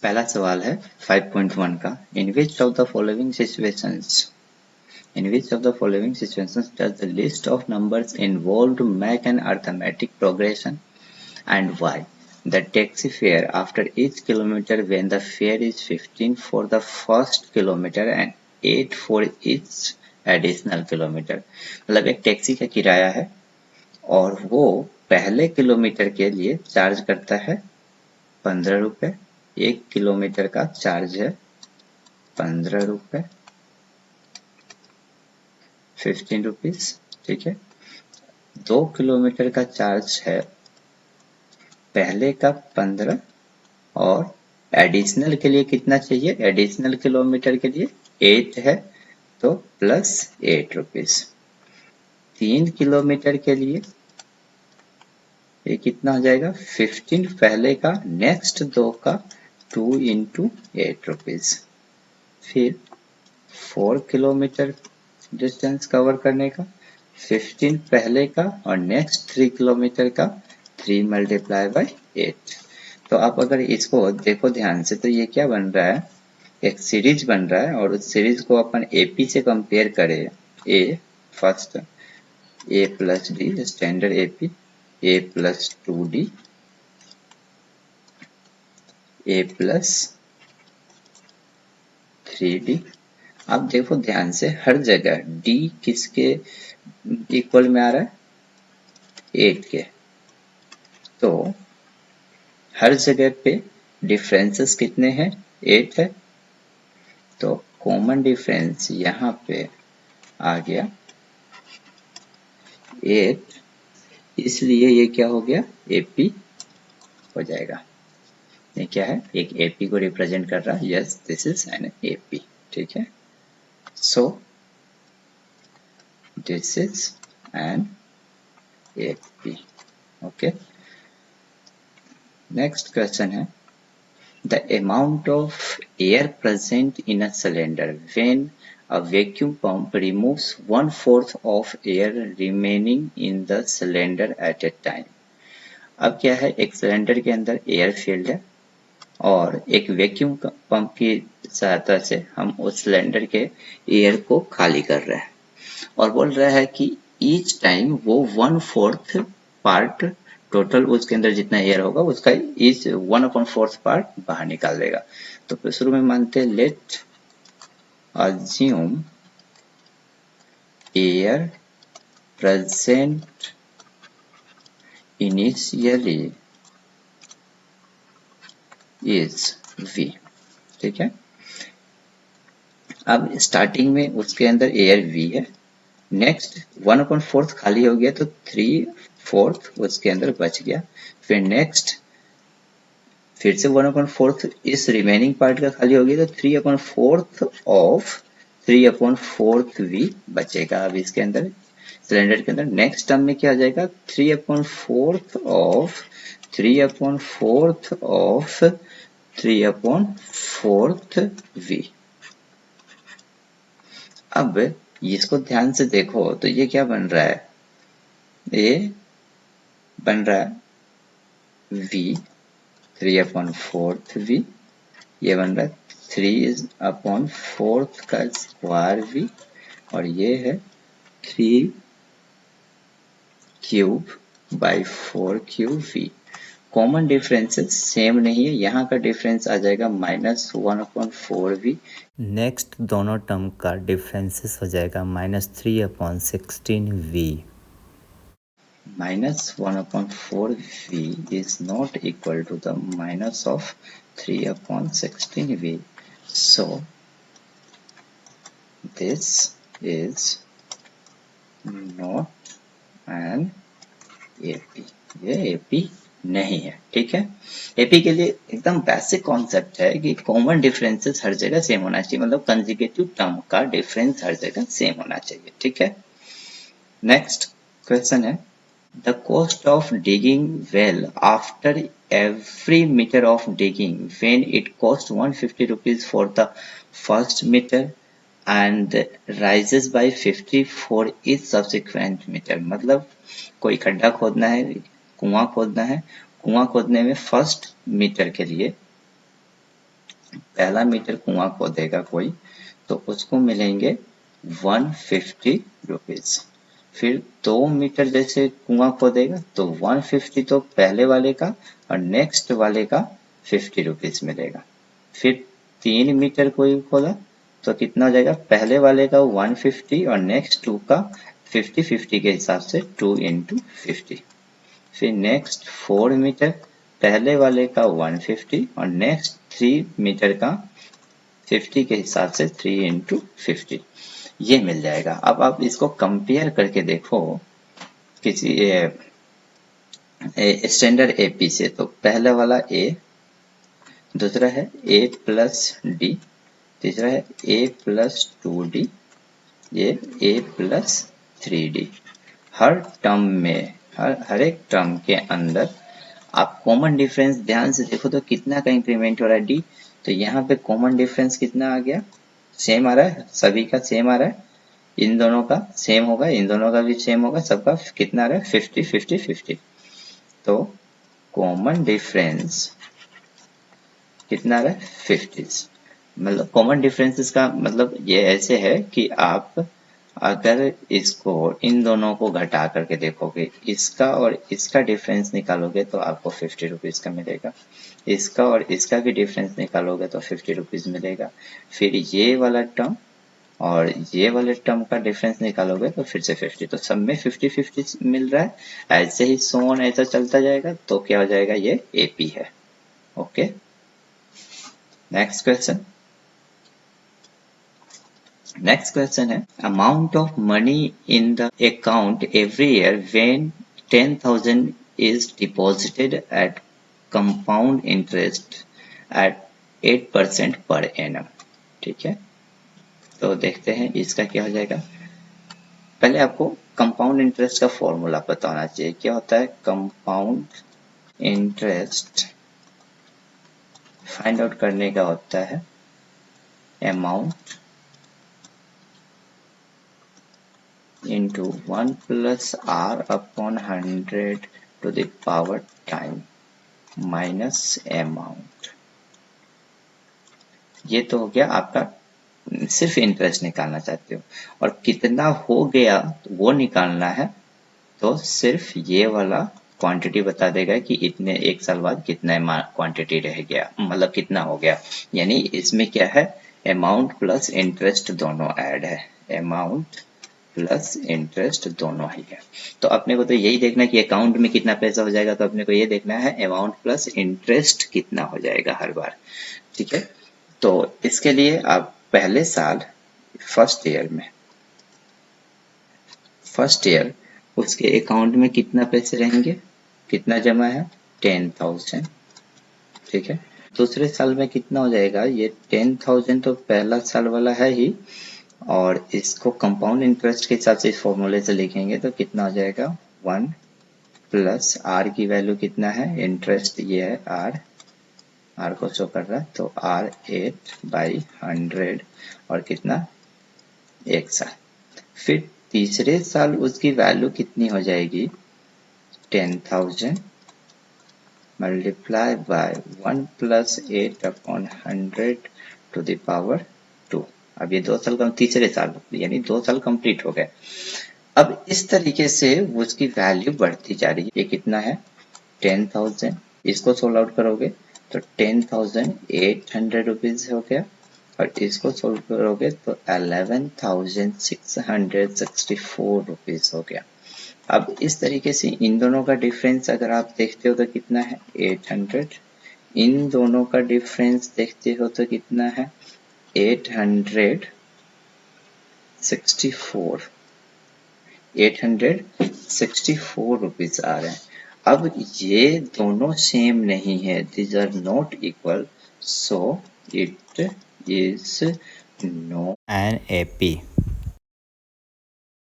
पहला सवाल है 5.1 का in which of the following situations does the list of numbers involved make an arithmetic progression and why the taxi fare after each kilometer when the fare is 15 for the first kilometer and 8 for each additional kilometer। मतलब एक taxi का किराया है और वो पहले kilometre के लिए चार्ज करता है 15 रुपए। 1 किलोमीटर का चार्ज है 15 रुपए 15 रुपीज, ठीक है। 2 किलोमीटर का चार्ज है पहले का 15 और एडिशनल के लिए कितना चाहिए, एडिशनल किलोमीटर के लिए 8 है तो प्लस 8 रुपीज। 3 किलोमीटर के लिए ये कितना हो जाएगा 15 पहले का, नेक्स्ट 2 का 2 इंटू 8 रुपीज। फिर 4 किलोमीटर डिस्टेंस कवर करने का 15 पहले का और नेक्स्ट 3 किलोमीटर का 3 मल्टीप्लाई बाय 8। तो आप अगर इसको देखो ध्यान से तो ये क्या बन रहा है, एक सीरीज बन रहा है और उस सीरीज को अपन एपी से कंपेयर करें, ए first A plus D standard AP, A plus 2d, A plus 3d। आप देखो ध्यान से हर जगह d किसके इक्वल में आ रहा है, 8 के। तो हर जगह पे डिफरेंसेस कितने हैं, 8 है। तो कॉमन डिफरेंस यहाँ पे आ गया 8, इसलिए ये क्या हो गया एपी हो जाएगा। ये क्या है, एक एपी को रिप्रेजेंट कर रहा है। Yes, this is an AP, ठीक है। So this is an AP, okay. Next question है the amount of air present in a cylinder when a vacuum pump removes 1/4 of air remaining in the cylinder at a time। अब क्या है, एक cylinder के अंदर air field है और एक वैक्यूम पंप की सहायता से हम उस सिलेंडर के एयर को खाली कर रहे हैं और बोल रहा है कि ईच टाइम वो 1/4 पार्ट टोटल उसके अंदर जितना एयर होगा उसका ईच 1/4 पार्ट बाहर निकाल देगा। तो शुरू में मानते हैं late assume air present initially is V, ठीक है। अब स्टार्टिंग में उसके अंदर एयर V है, नेक्स्ट 1/4 खाली हो गया तो 3/4 उसके अंदर बच गया। फिर नेक्स्ट फिर से 1/4 इस रिमेनिंग पार्ट का खाली हो गया तो 3/4 ऑफ 3/4 V बचेगा। अब इसके अंदर सिलेंडर के अंदर नेक्स्ट टर्म में क्या आ जाएगा 3/4 ऑफ 3/4 ऑफ 3/4 V। अब इसको ध्यान से देखो तो ये क्या बन रहा है, ये बन रहा है V 3/4 V, ये बन रहा है 3/4 का स्क्वायर V और ये है 3 cube by 4 cube V। Common differences same नहीं है, यहाँ का डिफरेंस आ जाएगा -1/4 V। नेक्स्ट दोनों टर्म का डिफरेंसेस हो जाएगा -3/16 V। -1/4 V is not equal to the minus of 3/16 V. So this is not an AP। ये AP नहीं है, ठीक है। AP के लिए एकदम बेसिक कॉन्सेप्ट है कि कॉमन डिफरेंसेस हर जगह सेम होना चाहिए, मतलब कंसेक्यूटिव टर्म का डिफरेंस हर जगह सेम होना चाहिए, ठीक है। नेक्स्ट क्वेश्चन है the cost of digging well after every meter of digging when it costs 150 rupees for the first meter and rises by 50 for each subsequent meter। मतलब कोई खड्डा खोदना है, कुआं खोदना है, कुआं खोदने में फर्स्ट मीटर के लिए पहला मीटर कुआं खोदेगा कोई तो उसको मिलेंगे 150 रुपीज। फिर 2 मीटर जैसे कुआं खोदेगा तो 150 तो पहले वाले का और नेक्स्ट वाले का 50 रुपीज मिलेगा। फिर 3 मीटर कोई खोदा तो कितना हो जाएगा, पहले वाले का 150 और नेक्स्ट 2 का 50-50 के हिसाब से 2 इंटू 50। फिर नेक्स्ट 4 मीटर पहले वाले का 150 और नेक्स्ट 3 मीटर का 50 के हिसाब से 3 इंटू 50 ये मिल जाएगा। अब आप इसको कंपेयर करके देखो किसी स्टैंडर्ड एपी से, तो पहला वाला ए, दूसरा है a प्लस डी, तीसरा है a प्लस 2d, ये a plus 3d। Her term में हर एक टर्म के अंदर आप कॉमन डिफरेंस ध्यान से देखो तो कितना का इंक्रीमेंट हो रहा है, डी। तो यहाँ पे कॉमन डिफरेंस कितना आ गया, सेम आ रहा है, सभी का सेम आ रहा है, इन दोनों का सेम होगा, इन दोनों का भी सेम होगा, सबका कितना आ रहा है 50-50-50। तो कॉमन डिफरेंस कितना आ रहा है 50। मतलब कॉमन डिफरेंसेस का मतलब ये ऐसे है कि आप अगर इसको इन दोनों को घटा करके देखोगे, इसका और इसका डिफरेंस निकालोगे तो आपको 50 रुपीज का मिलेगा, इसका और इसका भी डिफरेंस निकालोगे तो 50 रुपीज मिलेगा। फिर ये वाला टर्म और ये वाले टर्म का डिफरेंस निकालोगे तो फिर से 50, तो सब में 50-50 मिल रहा है। ऐसे ही सोन ऐसा चलता जाएगा तो क्या हो जाएगा, ये एपी है। Okay, next question. Next question है amount of money in the account every year when 10,000 is deposited at compound interest at 8% per annum. ठीक है, तो देखते हैं इसका क्या हो जाएगा। पहले आपको कंपाउंड इंटरेस्ट का फॉर्मूला पता होना चाहिए। क्या होता है कंपाउंड इंटरेस्ट, फाइंड आउट करने का होता है amount into 1 plus r upon 100 to the power time minus amount। ये तो हो गया आपका, सिर्फ इंटरेस्ट निकालना चाहते हो और कितना हो गया वो निकालना है, तो सिर्फ ये वाला क्वांटिटी बता देगा कि इतने एक साल बाद कितना क्वांटिटी रह गया, मतलब कितना हो गया। यानी इसमें क्या है, अमाउंट प्लस इंटरेस्ट दोनों ऐड है, अमाउंट प्लस इंटरेस्ट दोनों ही है। तो अपने को तो यही देखना है कि अकाउंट में कितना पैसा हो जाएगा, तो अपने को ये देखना है अमाउंट प्लस इंटरेस्ट कितना हो जाएगा हर बार। ठीक है, तो इसके लिए आप पहले साल फर्स्ट ईयर उसके अकाउंट में कितना पैसे रहेंगे, कितना जमा है 10,000। ठीक है, दूसरे साल में कितना हो जाएगा, ये 10,000 तो पहला साल वाला है ही, और इसको कंपाउंड इंटरेस्ट के हिसाब से इस फॉर्मूले से लिखेंगे तो कितना हो जाएगा 1 प्लस आर की वैल्यू कितना है, इंटरेस्ट ये है आर को शो कर रहा है, तो आर 8/100 और कितना एक साल। फिर तीसरे साल उसकी वैल्यू कितनी हो जाएगी 10,000 multiply by 1 plus 8/100 to the power 2। अब ये 2 साल का तीसरे साल यानी 2 साल कंप्लीट हो गए। अब इस तरीके से उसकी वैल्यू बढ़ती जा रही है। ये कितना है 10,000, इसको सोल्व आउट करोगे तो 10,800 रुपीज हो गया, और इसको सोल्व करोगे तो 11,664 रुपीज हो गया। अब इस तरीके से इन दोनों का डिफरेंस अगर आप देखते हो तो कितना है 800, इन दोनों का डिफरेंस देखते हो तो कितना है 864 रुपीज आ रहे हैं। अब ये दोनों सेम नहीं है, these are not equal, so it is no an AP.